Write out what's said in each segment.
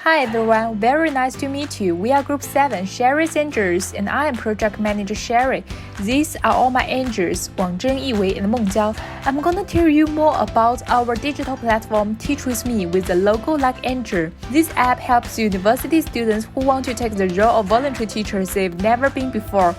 Hi everyone, very nice to meet you. We are Group 7, Sherry's Angels, and I am Project Manager Sherry. These are all my angels, Wang Zhen, Yiwei, and Meng Jiao. I'm gonna tell you more about our digital platform Teach With Me with the logo like angel. This app helps university students who want to take the role of voluntary teachers they've never been before,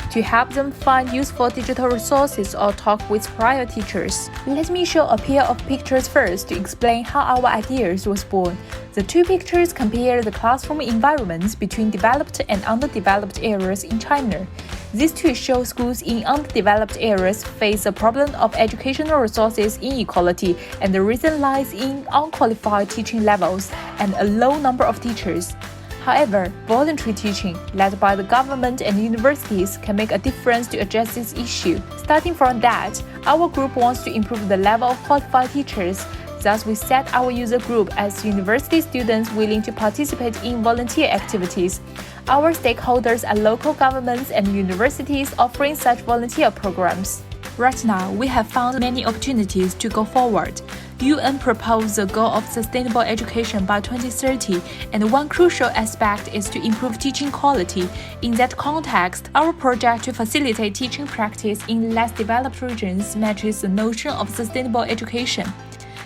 to help them find useful digital resources or talk with prior teachers. Let me show a pair of pictures first to explain how our ideas was born. The two pictures compare the classroom environments between developed and underdeveloped areas in China. These two show schools in underdeveloped areas face a problem of educational resources inequality, and the reason lies in unqualified teaching levels and a low number of teachers. However, voluntary teaching, led by the government and universities, can make a difference to address this issue. Starting from that, our group wants to improve the level of qualified teachers. Thus, we set our user group as university students willing to participate in volunteer activities. Our stakeholders are local governments and universities offering such volunteer programs. Right now, we have found many opportunities to go forward. UN proposed the goal of sustainable education by 2030, and one crucial aspect is to improve teaching quality. In that context, our project to facilitate teaching practice in less developed regions matches the notion of sustainable education.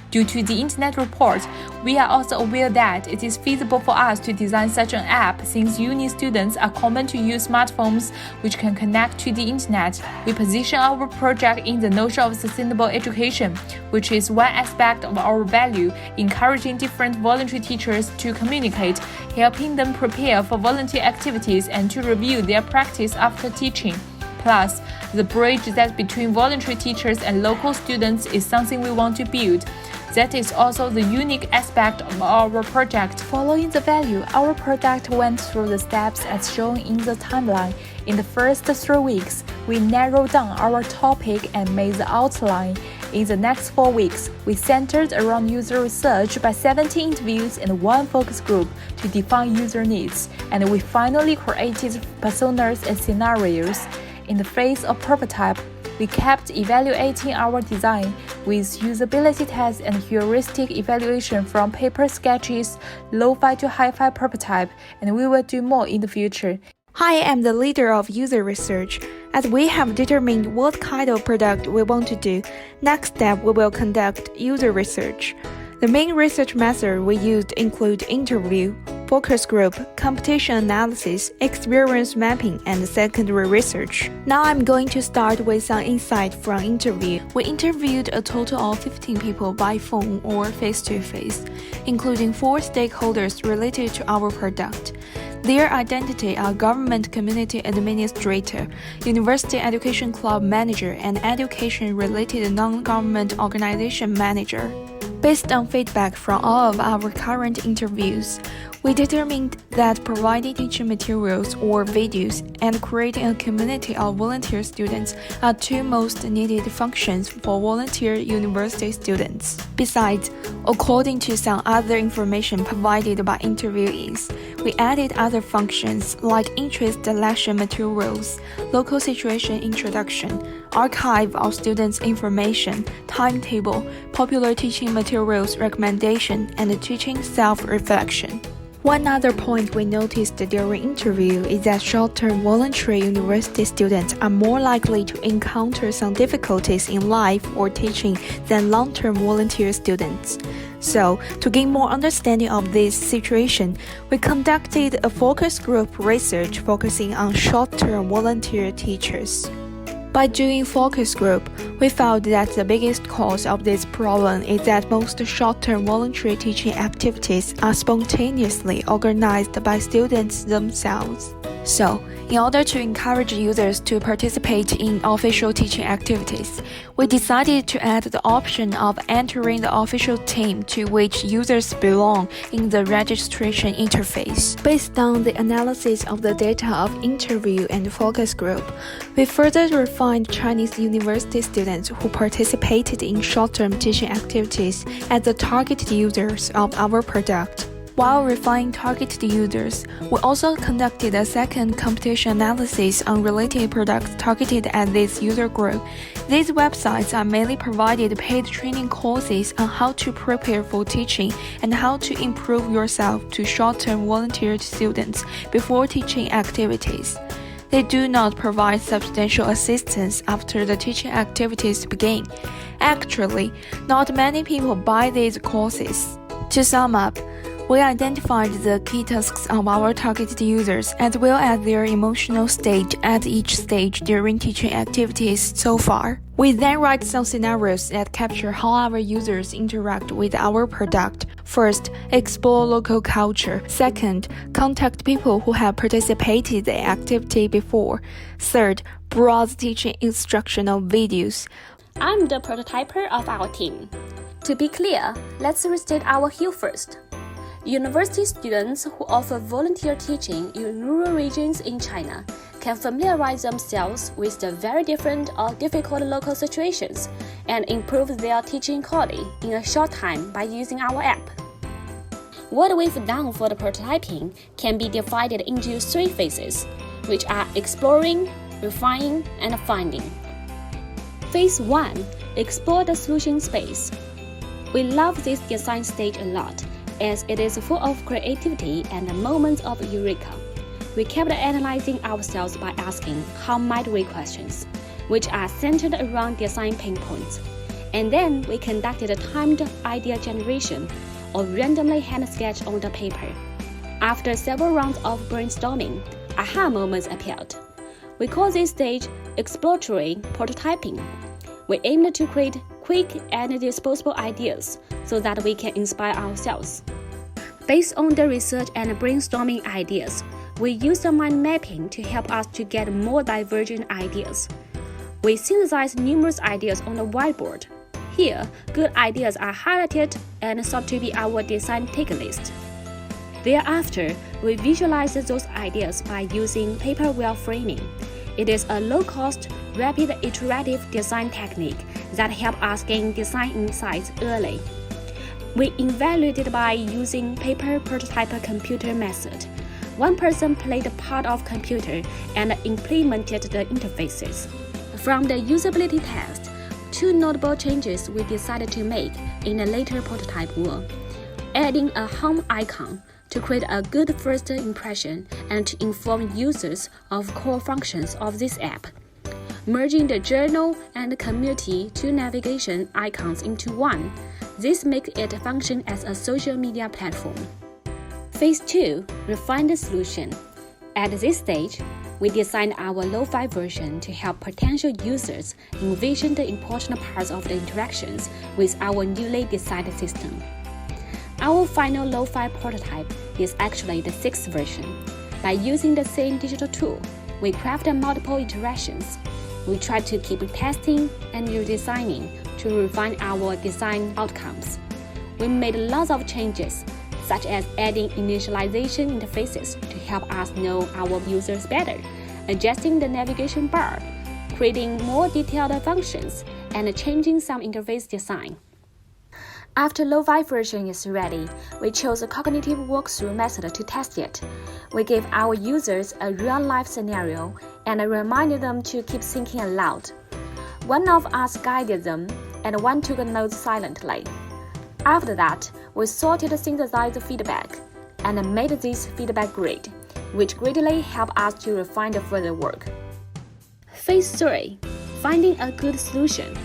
Due to the internet report, we are also aware that it is feasible for us to design such an app since uni students are common to use smartphones which can connect to the internet. We position our project in the notion of sustainable education, which is one aspect of our value, encouraging different voluntary teachers to communicate, helping them prepare for volunteer activities and to review their practice after teaching. Plus, the bridge that between voluntary teachers and local students is something we want to build. That is also the unique aspect of our project. Following the value, our project went through the steps as shown in the timeline. In the first 3 weeks, we narrowed down our topic and made the outline. In the next 4 weeks, we centered around user research by 70 interviews and 1 focus group to define user needs, and we finally created personas and scenarios. In the phase of prototype, we kept evaluating our design with usability tests and heuristic evaluation from paper sketches, lo-fi to hi-fi prototype, and we will do more in the future. Hi, I'm the leader of user research. As we have determined what kind of product we want to do, next step we will conduct user research. The main research method we used include interview, focus group, competition analysis, experience mapping, and secondary research. Now I'm going to start with some insight from interview. We interviewed a total of 15 people by phone or face-to-face, including 4 stakeholders related to our product. Their identity are government community administrator, university education club manager, and education-related non-government organization manager. Based on feedback from all of our current interviews, we determined that providing teaching materials or videos and creating a community of volunteer students are 2 most needed functions for volunteer university students. Besides, according to some other information provided by interviewees, we added other functions like interest selection materials, local situation introduction, archive of students' information, timetable, popular teaching materials recommendation, and teaching self-reflection. One other point we noticed during interview is that short-term voluntary university students are more likely to encounter some difficulties in life or teaching than long-term volunteer students. So, to gain more understanding of this situation, we conducted a focus group research focusing on short-term volunteer teachers. By doing focus group, we found that the biggest cause of this problem is that most short-term voluntary teaching activities are spontaneously organized by students themselves. So, in order to encourage users to participate in official teaching activities, we decided to add the option of entering the official team to which users belong in the registration interface. Based on the analysis of the data of interview and focus group, we further refined Chinese university students who participated in short-term teaching activities as the target users of our product. While refining targeted users, we also conducted a second competition analysis on related products targeted at this user group. These websites are mainly provided paid training courses on how to prepare for teaching and how to improve yourself to short-term volunteer students before teaching activities. They do not provide substantial assistance after the teaching activities begin. Actually, not many people buy these courses. To sum up, we identified the key tasks of our targeted users as well as their emotional state at each stage during teaching activities so far. We then write some scenarios that capture how our users interact with our product. First, explore local culture. Second, contact people who have participated in the activity before. Third, browse teaching instructional videos. I'm the prototyper of our team. To be clear, let's restate our hue first. University students who offer volunteer teaching in rural regions in China can familiarize themselves with the very different or difficult local situations and improve their teaching quality in a short time by using our app. What we've done for the prototyping can be divided into 3 phases, which are exploring, refining, and finding. Phase 1. Explore the solution space. We love this design stage a lot, as it is full of creativity and moments of eureka. We kept analyzing ourselves by asking how might we questions, which are centered around design pain points. And then we conducted a timed idea generation or randomly hand sketch on the paper. After several rounds of brainstorming, aha moments appeared. We call this stage exploratory prototyping. We aimed to create quick and disposable ideas so that we can inspire ourselves. Based on the research and brainstorming ideas, we use the mind mapping to help us to get more divergent ideas. We synthesize numerous ideas on the whiteboard. Here, good ideas are highlighted and thought to be our design tick list. Thereafter, we visualize those ideas by using paper wireframing. It is a low-cost, rapid iterative design technique that helps us gain design insights early. We evaluated by using paper prototyper computer method. One person played the part of computer and implemented the interfaces. From the usability test, 2 notable changes we decided to make in a later prototype were adding a home icon to create a good first impression and to inform users of core functions of this app, merging the journal and community 2 navigation icons into one. This makes it function as a social media platform. Phase 2. Refine the solution. At this stage, we designed our lo-fi version to help potential users envision the important parts of the interactions with our newly designed system. Our final lo-fi prototype is actually the 6th version. By using the same digital tool, we crafted multiple iterations. We try to keep testing and redesigning to refine our design outcomes. We made lots of changes, such as adding initialization interfaces to help us know our users better, adjusting the navigation bar, creating more detailed functions, and changing some interface design. After lo-fi version is ready, we chose a cognitive walkthrough method to test it. We gave our users a real-life scenario and reminded them to keep thinking aloud. One of us guided them, and one took notes silently. After that, we sorted and synthesized feedback and made this feedback grid, which greatly helped us to refine the further work. Phase 3. Finding a good solution.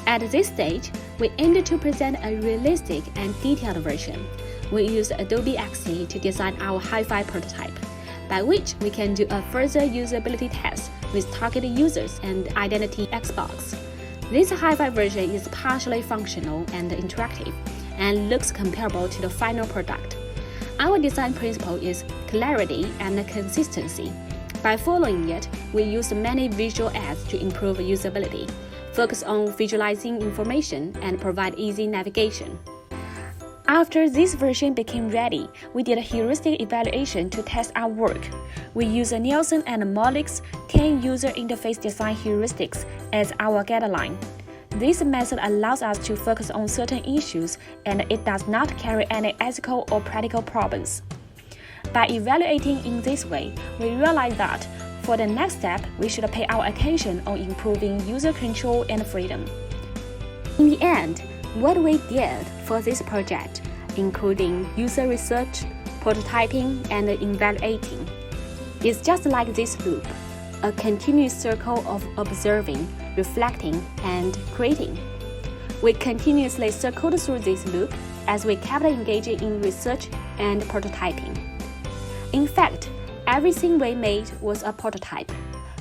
At this stage, we aimed to present a realistic and detailed version. We used Adobe XD to design our hi-fi prototype, by which we can do a further usability test with targeted users and identity Xbox. This hi-fi version is partially functional and interactive, and looks comparable to the final product. Our design principle is clarity and consistency. By following it, we use many visual aids to improve usability, focus on visualizing information, and provide easy navigation. After this version became ready, we did a heuristic evaluation to test our work. We used Nielsen and Mollick's 10 user interface design heuristics as our guideline. This method allows us to focus on certain issues and it does not carry any ethical or practical problems. By evaluating in this way, we realize that for the next step, we should pay our attention on improving user control and freedom. In the end, what we did for this project, including user research, prototyping, and evaluating, is just like this loop, a continuous circle of observing, reflecting, and creating. We continuously circled through this loop as we kept engaging in research and prototyping. In fact, everything we made was a prototype.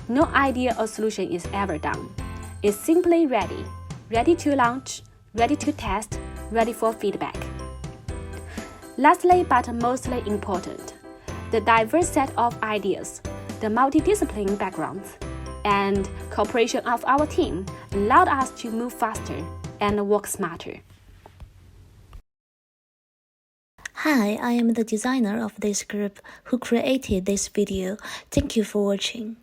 No idea or solution is ever done. It's simply ready to launch, ready to test, ready for feedback. Lastly, but mostly important, the diverse set of ideas, the multidisciplinary backgrounds, and cooperation of our team allowed us to move faster and work smarter. Hi, I am the designer of this group who created this video. Thank you for watching.